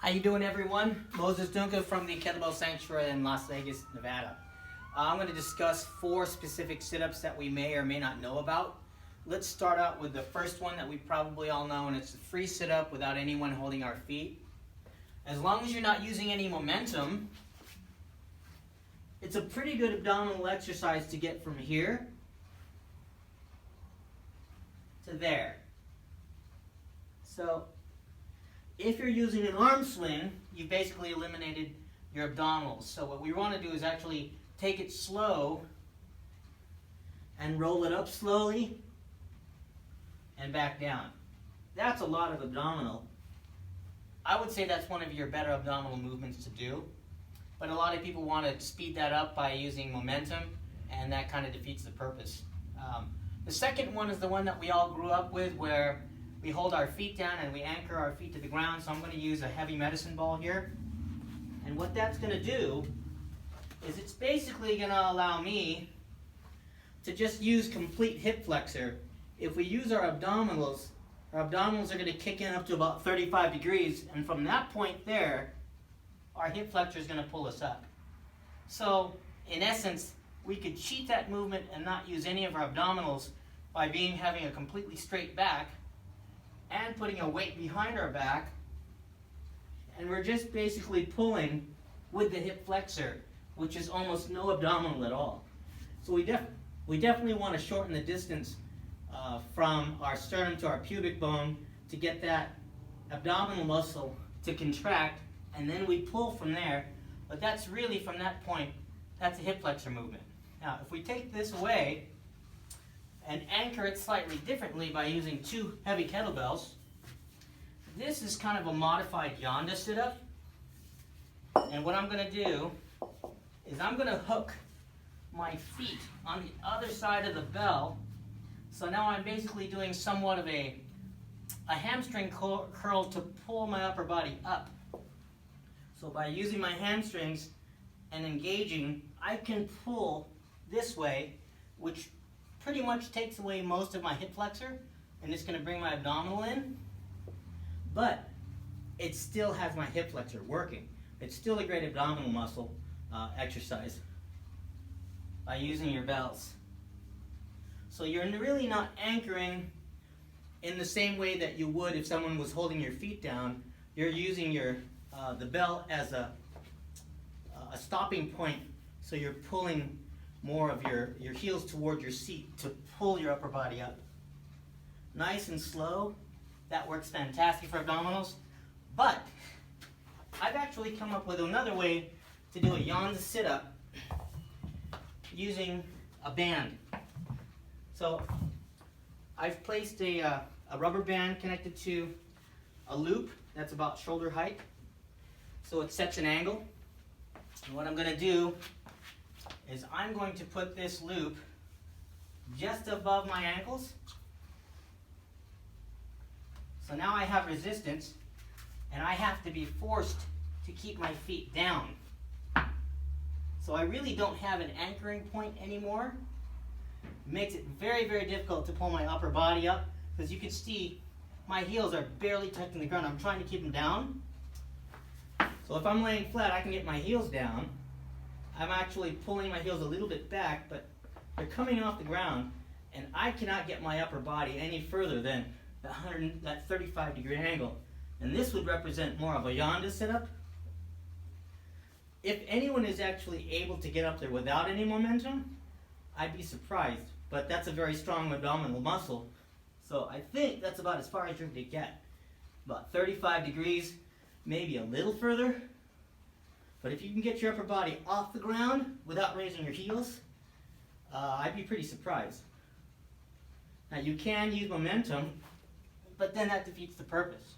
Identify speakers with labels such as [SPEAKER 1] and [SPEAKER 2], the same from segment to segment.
[SPEAKER 1] How you doing, everyone? Moses Dunca from the Kettlebell Sanctuary in Las Vegas, Nevada. I'm going to discuss 4 specific sit-ups that we may or may not know about. Let's start out with the first one that we probably all know, and it's the free sit-up without anyone holding our feet. As long as you're not using any momentum, it's a pretty good abdominal exercise to get from here to there. So if you're using an arm swing, you've basically eliminated your abdominals. So what we want to do is actually take it slow and roll it up slowly and back down. That's a lot of abdominal. I would say that's one of your better abdominal movements to do. But a lot of people want to speed that up by using momentum, and that kind of defeats the purpose. The second one is the one that we all grew up with, where we hold our feet down and we anchor our feet to the ground. So I'm going to use a heavy medicine ball here. And what that's going to do is it's basically going to allow me to just use complete hip flexor. If we use our abdominals are going to kick in up to about 35 degrees. And from that point there, our hip flexor is going to pull us up. So in essence, we could cheat that movement and not use any of our abdominals by having a completely straight back and putting a weight behind our back, and we're just basically pulling with the hip flexor, which is almost no abdominal at all. So we definitely want to shorten the distance from our sternum to our pubic bone to get that abdominal muscle to contract, and then we pull from there. But that's really, from that point, that's a hip flexor movement. Now, if we take this away and anchor it slightly differently by using 2 heavy kettlebells, this is kind of a modified Janda Sit Up. And what I'm going to do is I'm going to hook my feet on the other side of the bell. So now I'm basically doing somewhat of a hamstring curl to pull my upper body up. So by using my hamstrings and engaging, I can pull this way, which pretty much takes away most of my hip flexor, and it's going to bring my abdominal in, but it still has my hip flexor working. It's still a great abdominal muscle exercise by using your bells. So you're really not anchoring in the same way that you would if someone was holding your feet down. You're using the bell as a stopping point, so you're pulling more of your heels toward your seat to pull your upper body up. Nice and slow. That works fantastic for abdominals. But I've actually come up with another way to do a Janda Sit Up using a band. So I've placed a rubber band connected to a loop that's about shoulder height, so it sets an angle. And what I'm going to do is I'm going to put this loop just above my ankles. So now I have resistance, and I have to be forced to keep my feet down. So I really don't have an anchoring point anymore. It makes it very, very difficult to pull my upper body up, because you can see my heels are barely touching the ground. I'm trying to keep them down. So if I'm laying flat, I can get my heels down. I'm actually pulling my heels a little bit back, but they're coming off the ground, and I cannot get my upper body any further than that 35-degree angle. And this would represent more of a Janda Sit Up. If anyone is actually able to get up there without any momentum, I'd be surprised. But that's a very strong abdominal muscle. So I think that's about as far as you're going to get. About 35 degrees, maybe a little further. But if you can get your upper body off the ground without raising your heels, I'd be pretty surprised. Now you can use momentum, but then that defeats the purpose.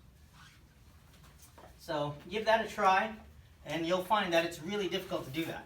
[SPEAKER 1] So give that a try, and you'll find that it's really difficult to do that.